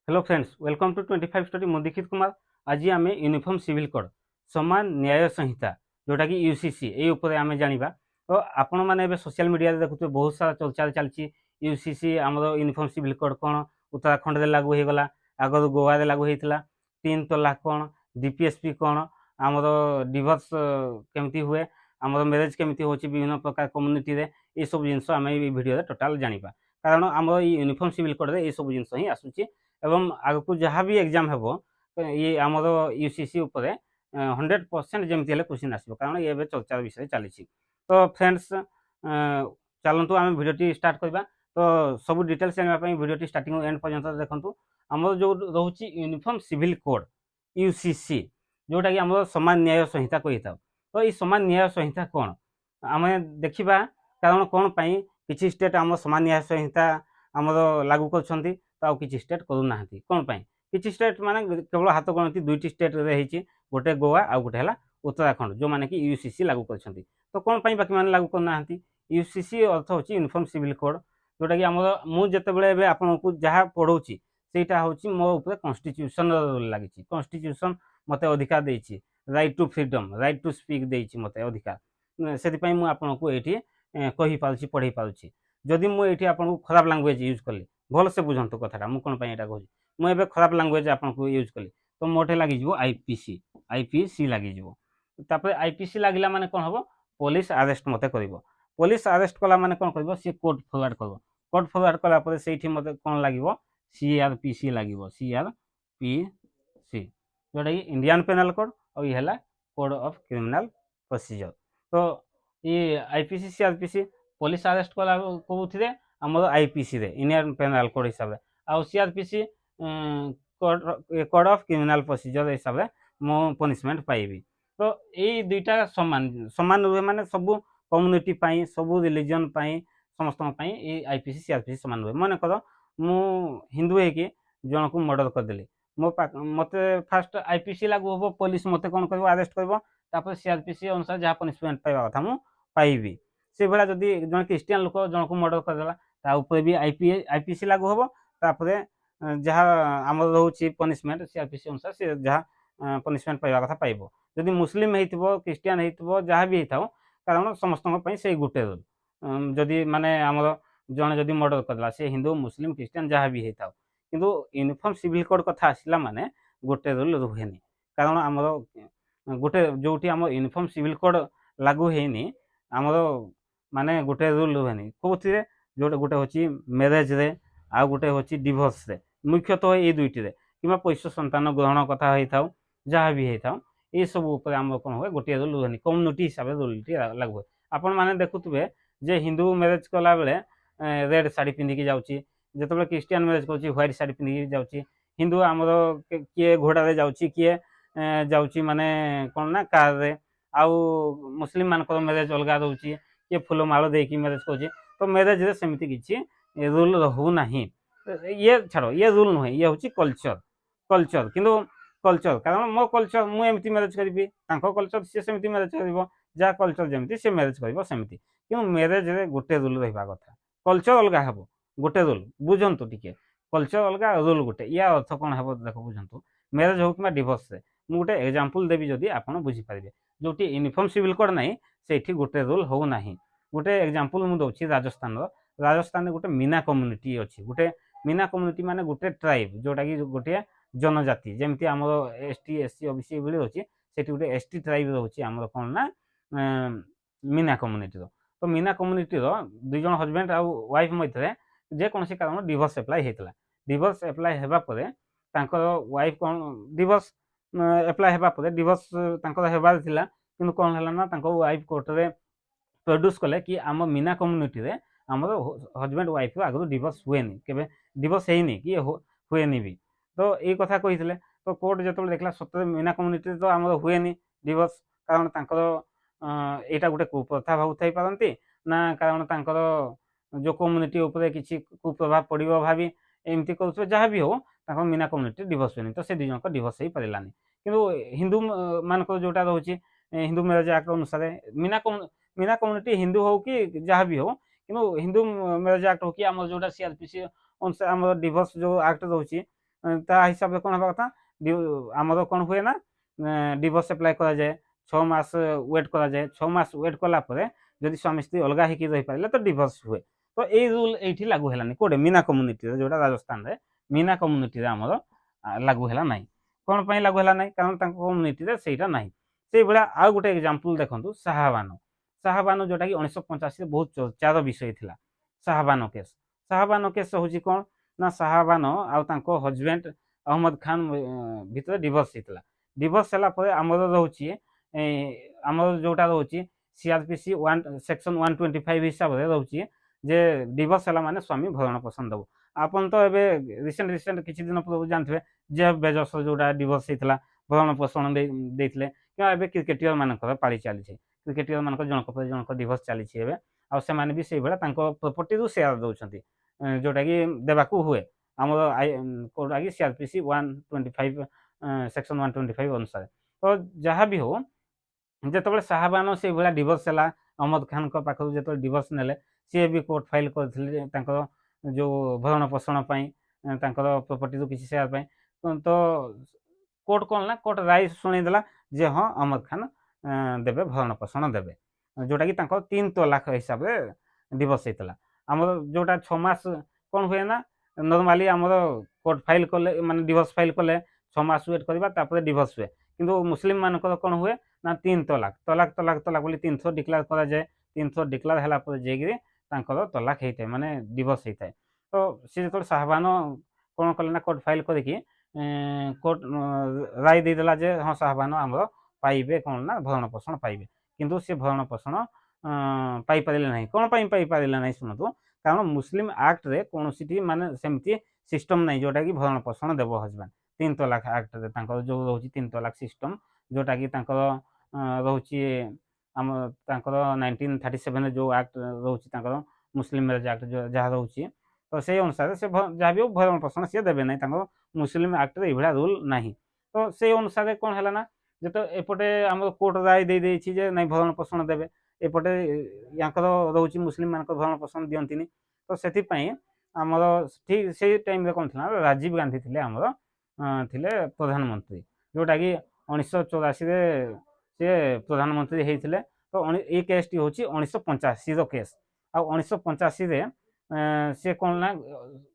Hello friends, welcome to 25 study. मु दीक्षित कुमार। आज आम यूनिफॉर्म सिविल कोड समान न्याय संहिता जोटा कि यूसीसी ये उपरे आम जाना। तो आपण मैंने सोशल मीडिया देखुए बहुत सारा चर्चा चलती। यूसीसी आमर यूनिफॉर्म सिविल कोड कौन उत्तराखंड में लागू हो गला, आगर गोवा रे लागू होता, 3 तलाक कौन, डीपीएसपी कौन, आमर डिवोर्स केमती हुए, आमर मैरेज केमती हो विभिन्न प्रकार कम्युनिटी रे ये सब जिनस आम भिडियो टोटाल जाना। कारण आम यूनिफॉर्म सिविल कोड ये सब जिनस ही आसूची एवं आगक जहाँ भी एग्जाम हे ये आमर यूसीसी उपर 100% जमी क्वेश्चन आसो, कारण ये चर्चा विषय चली। तो फ्रेंड्स चलतु आम भिडियो स्टार्ट करवा। तो सब डिटेल्स जानापी भिडियो स्टार्टिंग एंड पर्यंत देखूँ। आमर जो रोचे यूनिफॉर्म सिविल कोड यूसीसी जोटा कि आम समान न्याय संहिता कही था। तो ये समान न्याय संहिता कौन आम देखा, कारण कौन किसी स्टेट आम समान न्याय संहिता आमर लागू कर तो किसी स्टेट करूना कौन किसी स्टेट माने केवल हाथ गणती 2टी स्टेट रे गोटे गोवा आ गोटे है उत्तराखंड जो माने कि यूसीसी लागू कर। तो कौन बाकी मैंने लागू करना यूसीसी अर्थ हो यूनिफॉर्म सिविल कोड जोटा कि मुझे आपको जहाँ पढ़ाऊँगी सेटा हूँ मो ऊपर कन्स्टिट्यूशन लगी। कन्स्टिट्यूशन मत अधिकार देती, right to freedom, right to speak देती मत अधिकार। से मुझे ये कही पार्टी पढ़े पार्टी। जदि मुझे आपको खराब लैंग्वेज यूज कली भल से बुझंतु कथाटा मु कौन यहाँ कहूँ मुझे खराब लैंग्वेज आपको यूज कली तो मोटे लगे आईपीसी, आईपीसी लगे। आईपीसी लगला माने कौन हम पुलिस अरेस्ट मत कर। पुलिस अरेस्ट कला माने कौन कर सी कोर्ट फरवर्ड कर। कोर्ट फरवर्ड कलापर से मत कौन लगे सीआरपीसी लगे, सीआरपीसी जोटा कि इंडियन पेनल कोड और ये है कोड ऑफ क्रिमिनल प्रोसीजर। तो ये आईपीसी सीआरपीसी पुलिस अरेस्ट कला कौन आमर आईपीसी रे इंडियन पेनल कोड हिसाब से, आउ CrPC code of criminal procedure हिसाब से मो पनिशमेंट पाइबी। तो ये दुईटा समान समान रुहे माने सबू कम्युनिटी पाई, सबू रिलीजन पाई, समस्त ये आईपीसी सीआरपीसी समान रुहे। मन कर मु हिंदू है कि जन को मर्डर करदेली मो मत फास्ट आईपीसी लागू हम, पुलिस मत कौन कर अरेस्ट कर सीआरपीसी अनुसार जहाँ पनिशमेंट पाइबा कथा मु पाइबी। से भाया जदि जन क्रिश्चियन लोक जन को मर्डर करदेला भी आईपीसी लागू हम। तापर जहाँ आम रोचे पनिशमेंट सीआरपीसी अनुसार से जहाँ पनिशमेंट पाइबा कथा पाइब। जदि मुस्लिम हो क्रिश्चियन हो जहाँ भी होता कारण समस्त से गोटे रूल। जदि माने आमर जड़े जदि मर्डर करदेला से हिंदू मुस्लिम क्रिश्चियन जहाँ भी होता किंतु यूनिफॉर्म सिविल कोड कथा आसला माने गोटे रूल रुहे। कारण आमर गोटे जो आम यूनिफॉर्म सिविल कोड लागू होनी आमर माने गोटे रूल रुहे कौन जो गोटे हूँ मैरेज रे आ गोटे हूँ डिवोर्स रे, मुख्यतः ये दुईटी कि पैश संतान ग्रहण कथा होता जहाँ भी होता ये सब आम कौन हुए गोटे रूल रुहे कम्युनिटी हिसाब से रूल लागू हुए। आपण मैंने देखुए जे हिंदू मैरेज कला बेले रेड शाढ़ी पिंधिकी जाऊँगी, जो क्रिश्चियन मैरेज कर व्हाइट शाढ़ी पिंधिकी जाऊँगी। हिंदू आमर किए घोड़े जाऊँगी किए जाऊँगी माने कौन ना कार रे, आउ मुस्लिम मान मैरेज अलग रोचे किए फूलमाल देकी मैरेज कर। तो मैरेज रे सेमती किसी रूल रहू ना। ये छाड़ ये रूल नुहे, ये हूँ कल्चर। कल्चर किंतु कल्चर कारण मो कल्चर मुझे मैरेज करी कल्चर सी सेमती मैरेज कर जहाँ कल्चर जमी सी मैरेज करमती कि मैरेज रे गोटे रूल रहा कथा। कल्चर अलग हे गोटे रूल बुझंतु टिके कल्चर अलग रूल गोटे या अर्थ कौन हे देख बुझंतु। मैरेज हो कि डिवोर्स रे मुझे एग्जांपल देवी जदि आप बुझीपारे जो यूनिफॉर्म सिविल कोड ना से गोटे रूल हो ना। गोटे एग्जांपल मुझे दूसरी राजस्थान राजस्थान गोटे मीना कम्युनिटी अच्छी। गोटे मीना कम्युनिटी माने गोटे ट्राइब जोटा कि गोटे जनजाति जमती आमर एसटी एससी ओबीसी ये अच्छी से गोटे एसटी ट्राइब रोचे आमर कौन ना मीना कम्युनिटी। तो मीना कम्युनिटी दुई जन हजबैंड आ वाइफ मध्य जेकोसी कारण डिवोर्स एप्लाई होता। डिवोर्स एप्लाई होगापर वाइफ कौन डिवोर्स एप्लाई होगापर डिवोर्स होबार थिला किंतु कौन है ना वाइफ कोर्ट रे प्रोड्यूस कले कि आम मीना कम्युनिटी रे आमर हजबैंड वाइफ आगु डिवोर्स हुए के डिवोर्स होनी कि हुए भी। तो ये कथा कही तो कोर्ट जो देखला सतरे मीना कम्युनिटी तो आम हुए डिवोर्स कारण यहाँ गोटे कुप्रथा भावुई पारती ना कारण जो कम्युनिटी उपर किसी कुप्रभाव पड़ो भावी एमती कर जहाँ भी हो मीना कम्युनिटी डिवोर्स हुए तो से दुई जन डिवोर्स हो पारानी। किंतु हिंदू मान जोटा रोचे हिंदू मैरेज एक्ट अनुसार मीना कम्युनिटी हिंदू हो कि जहाँ भी हो कि हिंदू मैरेज एक्ट हो कि आम जो सीआरपीसी अनुसार आम डिवोर्स जो एक्ट रोचे ତା ହିସାବରେ କ'ଣ ହେବା କଥା, ଆମର କ'ଣ ହୁଏ ନା ଡିଭୋର୍ସ ଆପ୍ଲାଏ କରାଯାଏ, 6 ମାସ ୱେଟ୍ କରାଯାଏ। 6 ମାସ ୱେଟ୍ କଲା ପରେ ଯଦି ସ୍ୱାମୀ ସ୍ତ୍ରୀ ଅଲଗା ହେଇକି ରହିପାରିଲେ ତ ଡିଭୋର୍ସ ହୁଏ। ତ ଏଇ ରୁଲ୍ ଏଇଠି ଲାଗୁ ହେଲାନି କୋଉଠି, ମୀନା କମ୍ୟୁନିଟିରେ, ଯୋଉଟା ରାଜସ୍ଥାନରେ ମୀନା କମ୍ୟୁନିଟିରେ ଆମର ଲାଗୁ ହେଲା ନାହିଁ। କ'ଣ ପାଇଁ ଲାଗୁ ହେଲା ନାହିଁ? କାରଣ ତାଙ୍କ କମ୍ୟୁନିଟିରେ ସେଇଟା ନାହିଁ। ସେଇଭଳିଆ ଆଉ ଗୋଟେ ଏକ୍ଜାମ୍ପଲ୍ ଦେଖନ୍ତୁ, ଶାହାବାନୋ। ଶାହାବାନୋ ଯୋଉଟାକି 1985ରେ ବହୁତ ଚର୍ଚ୍ଚାର ବିଷୟ ଥିଲା। ଶାହାବାନୋ କେସ୍। ଶାହାବାନୋ କେସ୍ ହେଉଛି କ'ଣ ନା, ଶାହାବାନୋ ଆଉ ତାଙ୍କ ହଜବେଣ୍ଡ ଅହମ୍ମଦ ଖାନ ଭିତରେ ଡିଭୋର୍ସ ହେଇଥିଲା। ଡିଭୋର୍ସ ହେଲା ପରେ ଆମର ରହୁଛି ଆମର ଯୋଉଟା ରହୁଛି CRPC ସେକ୍ସନ 125 ହିସାବରେ ରହୁଛି ଯେ ଡିଭୋର୍ସ ହେଲା ମାନେ ସ୍ୱାମୀ ଭରଣ ପୋଷଣ ଦେବ। ଆପଣ ତ ଏବେ ରିସେଣ୍ଟ କିଛି ଦିନ ପୂର୍ବରୁ ଜାଣିଥିବେ ଜେଫ୍ ବେଜୋସ୍ ଯୋଉଟା ଡିଭୋର୍ସ ହେଇଥିଲା, ଭରଣ ପୋଷଣ ଦେଇଥିଲେ। କିମ୍ବା ଏବେ କ୍ରିକେଟିୟର ମାନଙ୍କର ପାଳି ଚାଲିଛି, କ୍ରିକେଟିୟର ମାନଙ୍କର ଜଣକ ପରେ ଜଣକ ଡିଭୋର୍ସ ଚାଲିଛି ଏବେ। ଆଉ ସେମାନେ ବି ସେଇଭଳିଆ ତାଙ୍କ ପ୍ରପର୍ଟିରୁ ସେୟାର ଦେଉଛନ୍ତି, ଯୋଉଟାକି ଦେବାକୁ ହୁଏ ଆମର କୋଉଟାକି CRPC 125 ସେକ୍ସନ 125 ଅନୁସାରେ। ତ ଯାହା ବି ହଉ, ଯେତେବେଳେ ଶାହାବାନୋ ସେଇଭଳିଆ ଡିଭୋର୍ସ ହେଲା, ଅହମ୍ମଦ ଖାନଙ୍କ ପାଖରୁ ଯେତେବେଳେ ଡିଭୋର୍ସ ନେଲେ, ସିଏ ବି କୋର୍ଟ ଫାଇଲ୍ କରିଥିଲେ ଯେ ତାଙ୍କର ଯେଉଁ ଭରଣ ପୋଷଣ ପାଇଁ, ତାଙ୍କର ପ୍ରପର୍ଟିରୁ କିଛି ସେୟାର ପାଇଁ। ତ କୋର୍ଟ କ'ଣ ନା, କୋର୍ଟ ରାୟ ଶୁଣେଇଦେଲା ଯେ ହଁ ଅହମ୍ମଦ ଖାନ ଦେବେ, ଭରଣ ପୋଷଣ ଦେବେ, ଯୋଉଟାକି ତାଙ୍କ 3 ତଲାକ ହିସାବରେ ଡିଭୋର୍ସ ହେଇଥିଲା। ଆମର ଯୋଉଟା 6 ମାସ କ'ଣ ହୁଏ ନା, ନର୍ମାଲି ଆମର କୋର୍ଟ ଫାଇଲ୍ କଲେ, ମାନେ ଡିଭୋର୍ସ ଫାଇଲ୍ କଲେ 6 ମାସ ୱେଟ୍ କରିବା, ତାପରେ ଡିଭୋର୍ସ ହୁଏ। କିନ୍ତୁ ମୁସଲିମ ମାନଙ୍କର କ'ଣ ହୁଏ ନା, 3 ତଲାକ ତଲାକ ତଲାକ ତଲାକ ବୋଲି 3 ଥର ଡିକ୍ଲାର କରାଯାଏ। 3 ଥର ଡିକ୍ଲାର ହେଲା ପରେ ଯାଇକିରି ତାଙ୍କର ତଲାକ ହେଇଥାଏ, ମାନେ ଡିଭୋର୍ସ ହେଇଥାଏ। ତ ସେ ଯେତେବେଳେ ଶାହାବାନୋ କ'ଣ କଲେ ନା, କୋର୍ଟ ଫାଇଲ୍ କରିକି କୋର୍ଟ ରାୟ ଦେଇଦେଲା ଯେ ହଁ ଶାହାବାନୋ ଆମର ପାଇବେ କ'ଣ ନା, ଭରଣ ପୋଷଣ ପାଇବେ। କିନ୍ତୁ ସେ ଭରଣ ପୋଷଣ ପାଇପାରିଲେ ନାହିଁ। କ'ଣ ପାଇଁ ପାଇପାରିଲେ ନାହିଁ ଶୁଣନ୍ତୁ, କାରଣ ମୁସଲିମ ଆକ୍ଟରେ କୌଣସିଟି ମାନେ ସେମିତି ସିଷ୍ଟମ୍ ନାହିଁ ଯୋଉଟାକି ଭରଣ ପୋଷଣ ଦେବ ହଜବାଣ୍ଡ। 3 ତଲାକ ଆକ୍ଟରେ ତାଙ୍କର ଯେଉଁ ରହୁଛି 3 ତଲାକ ସିଷ୍ଟମ୍, ଯୋଉଟାକି ତାଙ୍କର ରହୁଛି ଆମ ତାଙ୍କର 1937ରେ ଯେଉଁ ଆକ୍ଟ ରହୁଛି ତାଙ୍କର ମୁସଲିମ ମ୍ୟାରେଜ ଆକ୍ଟ ଯାହା ରହୁଛି, ତ ସେଇ ଅନୁସାରେ ସେ ଯାହା ବି ହଉ ଭରଣ ପୋଷଣ ସିଏ ଦେବେ ନାହିଁ, ତାଙ୍କ ମୁସଲିମ ଆକ୍ଟରେ ଏଇଭଳିଆ ରୁଲ୍ ନାହିଁ। ତ ସେଇ ଅନୁସାରେ କ'ଣ ହେଲା ନା, ଯେତେ ଏପଟେ ଆମର କୋର୍ଟ ରାୟ ଦେଇଛି ଯେ ନାଇଁ ଭରଣ ପୋଷଣ ଦେବେ, ଏପଟେ ୟାଙ୍କର ରହୁଛି ମୁସଲିମ ମାନଙ୍କର ଭରଣ ପୋଷଣ ଦିଅନ୍ତିନି। ତ ସେଥିପାଇଁ ଆମର ଠିକ୍ ସେଇ ଟାଇମ୍ରେ କ'ଣ ଥିଲା, ରାଜୀବ ଗାନ୍ଧୀ ଥିଲେ ଆମର ଥିଲେ ପ୍ରଧାନମନ୍ତ୍ରୀ, ଯୋଉଟାକି 1984ରେ ସେ ପ୍ରଧାନମନ୍ତ୍ରୀ ହେଇଥିଲେ। ତ ଏଇ କେସ୍ଟି ହେଉଛି 1985ର କେସ୍। ଆଉ 1985ରେ ସେ କ'ଣ ନା,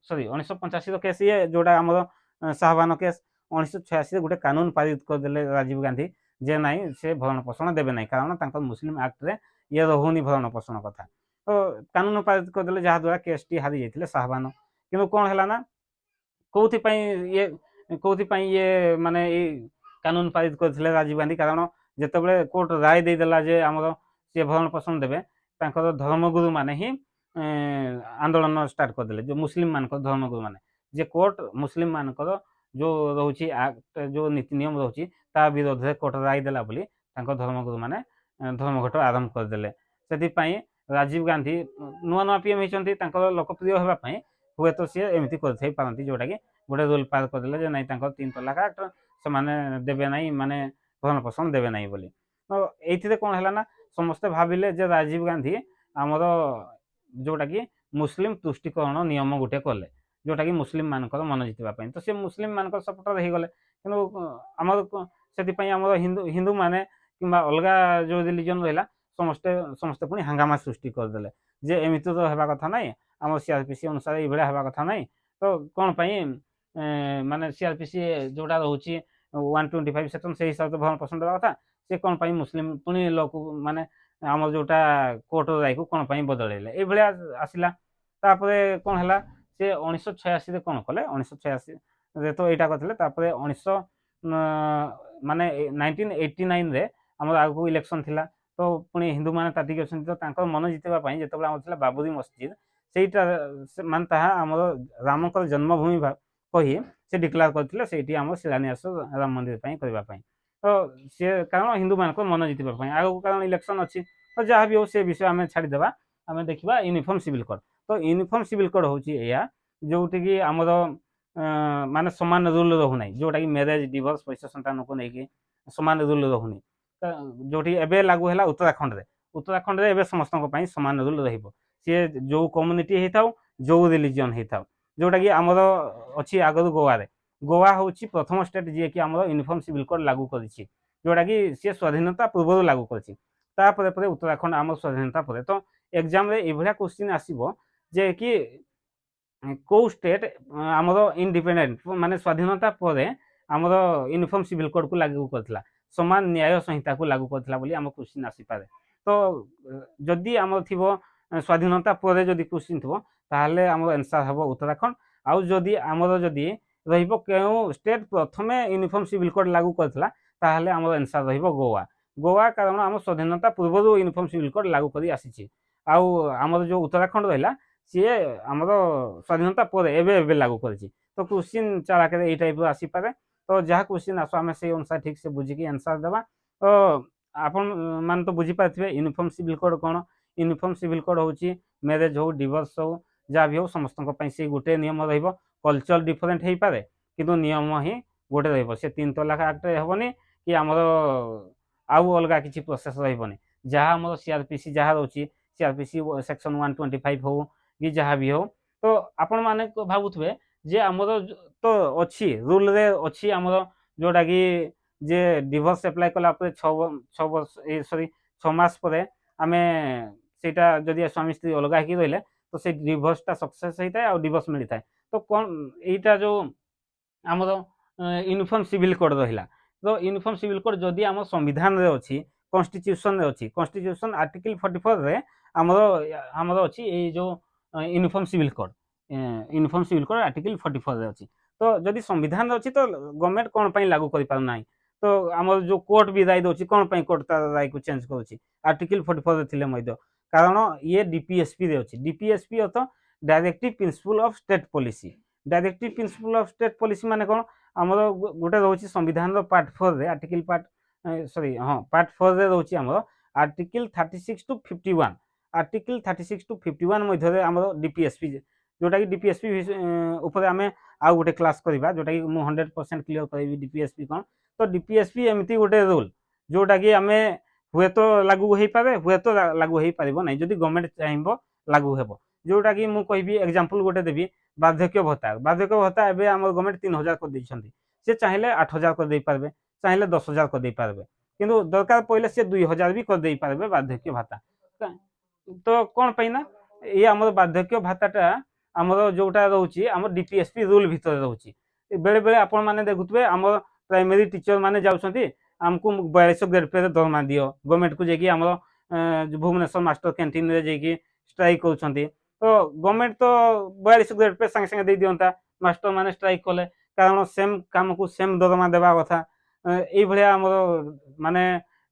ସରି 1985ର କେସ୍ ଇଏ ଯୋଉଟା ଆମର ଶାହାବାନୋ କେସ୍। 1986ରେ ଗୋଟେ କାନୁନ ପାରିତ କରିଦେଲେ ରାଜୀବ ଗାନ୍ଧୀ ଯେ ନାଇଁ ସେ ଭରଣ ପୋଷଣ ଦେବେ ନାହିଁ, କାରଣ ତାଙ୍କର ମୁସଲିମ ଆକ୍ଟରେ ଇଏ ରହୁନି ଭରଣ ପୋଷଣ କଥା। ତ କାନୁନ ପାରିତ କରିଦେଲେ, ଯାହାଦ୍ୱାରା କେସ୍ଟି ହାରି ଯାଇଥିଲେ ଶାହାବାନୋ। କିନ୍ତୁ କ'ଣ ହେଲା ନା, କୋଉଥିପାଇଁ ଇଏ ମାନେ ଏଇ କାନୁନ ପାରିତ କରିଥିଲେ ରାଜୀବ ଗାନ୍ଧୀ, କାରଣ ଯେତେବେଳେ କୋର୍ଟ ରାୟ ଦେଇଦେଲା ଯେ ଆମର ସିଏ ଭରଣ ପୋଷଣ ଦେବେ, ତାଙ୍କର ଧର୍ମଗୁରୁ ମାନେ ହିଁ ଆନ୍ଦୋଳନ ଷ୍ଟାର୍ଟ କରିଦେଲେ, ଯେଉଁ ମୁସଲିମ ମାନଙ୍କର ଧର୍ମଗୁରୁ ମାନେ, ଯେ କୋର୍ଟ ମୁସଲିମ ମାନଙ୍କର ଯେଉଁ ରହୁଛି ଆକ୍ଟ, ଯେଉଁ ନୀତି ନିୟମ ରହୁଛି ତା ବିରୋଧରେ କୋର୍ଟ ରାୟ ଦେଲା ବୋଲି ତାଙ୍କ ଧର୍ମଗୁରୁ ମାନେ ଧର୍ମଘଟ ଆରମ୍ଭ କରିଦେଲେ। ସେଥିପାଇଁ ରାଜୀବ ଗାନ୍ଧୀ ନୂଆ ନୂଆ PM ହେଇଛନ୍ତି, ତାଙ୍କର ଲୋକପ୍ରିୟ ହେବା ପାଇଁ ହୁଏତ ସିଏ ଏମିତି କରିଥାଇ ପାରନ୍ତି, ଯୋଉଟାକି ଗୋଟେ ରୁଲ୍ ପାର କରିଦେଲେ ଯେ ନାଇଁ ତାଙ୍କର 3 ତଲାକ ଆକ୍ଟ ସେମାନେ ଦେବେ ନାହିଁ, ମାନେ ଭରଣ ପୋଷଣ ଦେବେ ନାହିଁ ବୋଲି। ତ ଏଇଥିରେ କ'ଣ ହେଲା ନା, ସମସ୍ତେ ଭାବିଲେ ଯେ ରାଜୀବ ଗାନ୍ଧୀ ଆମର ଯୋଉଟାକି ମୁସଲିମ ତୁଷ୍ଟିକରଣ ନିୟମ ଗୋଟେ କଲେ, ଯୋଉଟାକି ମୁସଲିମ ମାନଙ୍କର ମନ ଜିତିବା ପାଇଁ। ତ ସେ ମୁସଲିମ ମାନଙ୍କର ସପୋର୍ଟର ହେଇଗଲେ। କିନ୍ତୁ ଆମର ସେଥିପାଇଁ ଆମର ହିନ୍ଦୁ ମାନେ କିମ୍ବା ଅଲଗା ଯେଉଁ ରିଲିଜନ ରହିଲା, ସମସ୍ତେ ପୁଣି ହାଙ୍ଗାମା ସୃଷ୍ଟି କରିଦେଲେ ଯେ ଏମିତି ତ ହେବା କଥା ନାହିଁ, ଆମର CRPC ଅନୁସାରେ ଏଇଭଳିଆ ହେବା କଥା ନାହିଁ। ତ କ'ଣ ପାଇଁ ମାନେ CRPC ଯୋଉଟା ରହୁଛି 125 ସେକ୍ସନ ସେଇ ହିସାବରେ ଭରଣ ପୋଷଣ ଦେବା କଥା, ସେ କ'ଣ ପାଇଁ ମୁସଲିମ ପୁଣି ଲୋକ ମାନେ ଆମର ଯୋଉଟା କୋର୍ଟ ରାୟକୁ କ'ଣ ପାଇଁ ବଦଳେଇଲେ, ଏଇଭଳିଆ ଆସିଲା। ତାପରେ କ'ଣ ହେଲା, ସେ 1986ରେ କ'ଣ କଲେ, 1986ରେ ତ ଏଇଟା କରିଥିଲେ। ତାପରେ ମାନେ 1989ରେ ଆମର ଆଗକୁ ଇଲେକ୍ସନ ଥିଲା। ତ ପୁଣି ହିନ୍ଦୁମାନେ ତାତିକି ଅଛନ୍ତି, ତ ତାଙ୍କର ମନ ଜିତିବା ପାଇଁ ଯେତେବେଳେ ଆମର ଥିଲା ବାବରୀ ମସଜିଦ୍, ସେଇଟା ମାନେ ତାହା ଆମର ରାମଙ୍କର ଜନ୍ମଭୂମି କହି ସେ ଡିକ୍ଲାର କରିଥିଲେ ସେଇଠି ଆମର ଶିଳାନ୍ୟାସ ରାମ ମନ୍ଦିର ପାଇଁ କରିବା ପାଇଁ। ତ ସିଏ କାରଣ ହିନ୍ଦୁମାନଙ୍କ ମନ ଜିତିବା ପାଇଁ, ଆଗକୁ କାରଣ ଇଲେକ୍ସନ ଅଛି। ତ ଯାହା ବି ହଉ ସେ ବିଷୟ ଆମେ ଛାଡ଼ିଦେବା, ଆମେ ଦେଖିବା ୟୁନିଫର୍ମ ସିଭିଲ କୋଡ୍। ତ ୟୁନିଫର୍ମ ସିଭିଲ କୋଡ୍ ହେଉଛି ଏଇଆ, ଯୋଉଠିକି ଆମର ମାନେ ସମାନ ରୁଲ୍ ରହୁନାହିଁ, ଯୋଉଟାକି ମ୍ୟାରେଜ, ଡିଭୋର୍ସ, ପୈଶ ସନ୍ତାନକୁ ନେଇକି ସମାନ ରୁଲ୍ ରହୁନି। ଯୋଉଠି ଏବେ ଲାଗୁ ହେଲା ଉତ୍ତରାଖଣ୍ଡରେ ଏବେ ସମସ୍ତଙ୍କ ପାଇଁ ସମାନ ରୁଲ୍ ରହିବ, ସିଏ ଯୋଉ କମ୍ୟୁନିଟି ହେଇଥାଉ, ଯୋଉ ରିଲିଜିଅନ୍ ହେଇଥାଉ। ଯୋଉଟାକି ଆମର ଅଛି ଆଗରୁ ଗୋଆରେ गोवा हूँ प्रथम स्टेट जी कि आम यूनिफॉर्म सिविल कोड लागू कर जोटा कि सी स्वाधीनता पूर्व लागू कर उत्तराखंड आम स्वाधीनता पर तो एग्जाम रे एभलिया क्वेश्चन आसीबो जे कि को स्टेट आमर इंडिपेंडेंट माने स्वाधीनता पर आमर यूनिफॉर्म सिविल कोड को लागू करथिला समान न्याय संहिता को लागू करथिला बोली आम क्वेश्चन आसी पारे तो जदि आमर थिबो स्वाधीनता पर जदि क्वेश्चन थिबो ताहले आमर आंसर हबो उत्तराखंड आउ जदि आमर जदि रहिबो केउ स्टेट प्रथमे यूनिफॉर्म सिविल कोड लागू करथिला ताहले आमर आंसर रहिबो गोवा गोवा कारण आम स्वाधीनता पूर्व यूनिफॉर्म सिविल कोड लागू करी आसीछि आउ आमर जो उत्तराखंड रहिला सीए आमर स्वाधीनता पर एबे लागू करिछि तो क्वेश्चन चारा के टाइप आसीपारे तो जहाँ क्वेश्चन आसो आम से अनुसार ठीक से बुझिकी आंसर देवा तो आपण मान तो बुझी पारे यूनिफॉर्म सिविल कोड कौन यूनिफॉर्म सिविल कोड हूँ मैरेज हो डिवोर्स हो जहाँ भी हो समस्त से गोटे नियम रल्चर डिफरेन्ट हो पाए कि नियम ही गोटे रे 3 तलाक आक्ट हेनी कि आमर आउ अलग किसी प्रोसेस रही जहाँ आम सीआरपीसी जहाँ रोचे सीआरपीसी सेक्शन 125 हो कि जहाँ भी हो तो आपण मैंने भावुए जे आमर तो अच्छी रूल रे अच्छी आमर जोटा कि जे डिवोर्स एप्लाय कला 6 वर्ष सॉरी 6 मास पर आम सेटा जदि स्वामी स्त्री अलग ही रही तो से डिवोर्सटा सक्सेस होता है और डिवोर्स मिलता है तो कौन यहीटा जो आमर यूनिफॉर्म सिविल कोड रहा तो यूनिफॉर्म सिविल कोड जदि आम संविधान रे अच्छी कॉन्स्टिट्यूशन रे अच्छी कॉन्स्टिट्यूशन आर्टिकल 44 रे आमर आमर अच्छी ये जो uniform civil code uniform civil code article 44 रे अच्छी तो जदि संविधान अच्छी तो गवर्नमेंट कौन पर लागू कर पार ना तो आमर जो कोर्ट भी राय दौर कौन पर कोर्ट तार राय को चेंज कर आर्टिकल 44 थे कारण ये डीपीएसपी रे अच्छी DPSP earth directive principle of state policy directive principle of state policy माने कौन आमर गोटे रोचे संविधान पार्ट 4 रे आर्टिकल पार्ट सॉरी हाँ पार्ट 4 रे रोचे आमर आर्टिकल 36 टू 51 आर्टिकल 36 टू 51 मध्य आमर डीपीएसपी जोटा कि डीपीएसपी ऊपर आमे आउ गोटे क्लास करबा जोटा कि मु 100% क्लियर करबी डीपीएसपी कौन तो डीपीएसपी एमती गोटे रूल जोटा कि आमे हुए तो लागू हो पारे हुए तो लागू हो पारिबो नै जदि गवर्नमेंट चाहिबो लागू हेबो जोटा कि मु कहबी एग्जांपल गोटे देबी बार्धक्य भत्ता एबे हमर गवर्नमेंट 3000 कर दैछंती से चाहिले 8000 कर दे पारबे चाहिले 10000 कर दे पारबे किंतु दरकार पहिले से 2000 भी कर दे पारबे बार्धक्य भत्ता तो कौन पैना ये हमर बार्धक्य भत्ताटा हमर जोटा रहउची हमर डीपीएसपी रूल भीतर रहउची बेले बेले आपण माने देखुतबे हमर प्राइमरी टीचर माने जाउछंती हमको 4200 ग्रेड पे दरमा दियो गवर्नमेंट को जेकी हमर भुवनेश्वर मास्टर कैंटीन रे जेकी स्ट्राइक करछंती तो गवर्नमेंट तो 4200 ग्रेड पे संगे संगे दे दियंता मास्टर माने स्ट्राइक कले कारण सेम काम को सेम दरमा देबा कथा एई भलिया हमर माने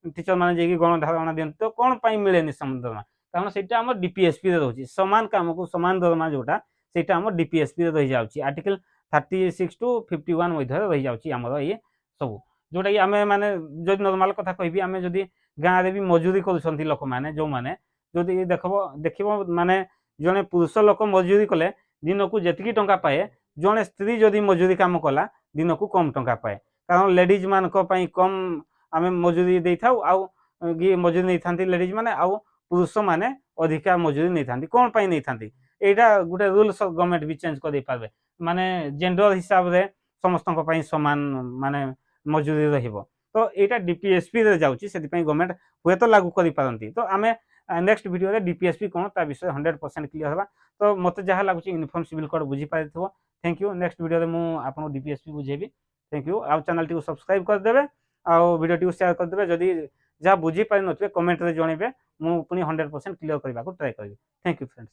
टीचर माने जेकी गणधारणा दियंत तो कोन पई मिलेनी सम दरमा कारण सेटा हमर डीपीएसपी रे रहउची समान काम को समान दरमा जोटा सेटा हमर डीपीएसपी रे रहि जाउची आर्टिकल 36 टू 51 मध्य रहि जाउची हमर ये सब जोटा कि आमे माने जदि नॉर्मल कथा कहबी आमे जदि गाँ रे भी मजूरी करूछंती लोक माने जो माने जदि देखबो माने जने पुरुष लोक मजूरी कले दिन को जेतिकी टंका पाए जने स्त्री जदि मजूरी काम कला दिन को कम टंका पाए कारण लेडीज मान को पई कम आमे मजूरी देई थाउ आउ मजूरी नहीं थांती लेडीज माने आउ पुरुष माने अधिका मजूरी नहीं थांती कौन पाई नहीं थांती एटा गुटे रूल्स गवर्नमेंट भी चेंज कर दे पारबे माने जेंडर हिसाब रे समस्त समान माने मजूरी रहिबो तो एटा डीपीएसपी रे जाउची सेति पई गवर्नमेंट हुए तो लागू करि पारंती तो आमे नेक्स्ट वीडियो रे डीपीएसपी कोन ता विषय 100% क्लियर हबा तो मते जहा लागुची यूनिफॉर्म सिविल कोड बुझी पारिथबो थैंक यू नेक्स्ट वीडियो रे मु आपन डीपीएसपी बुझेबी थैंक यू आ चैनल टी को सब्सक्राइब कर देबे आ वीडियो टी को शेयर कर देबे जदी जहा बुझी पारि नथबे कमेंट रे जणेबे मु पुनी 100% क्लियर करबा को ट्राई करबी थैंक यू फ्रेंड्स।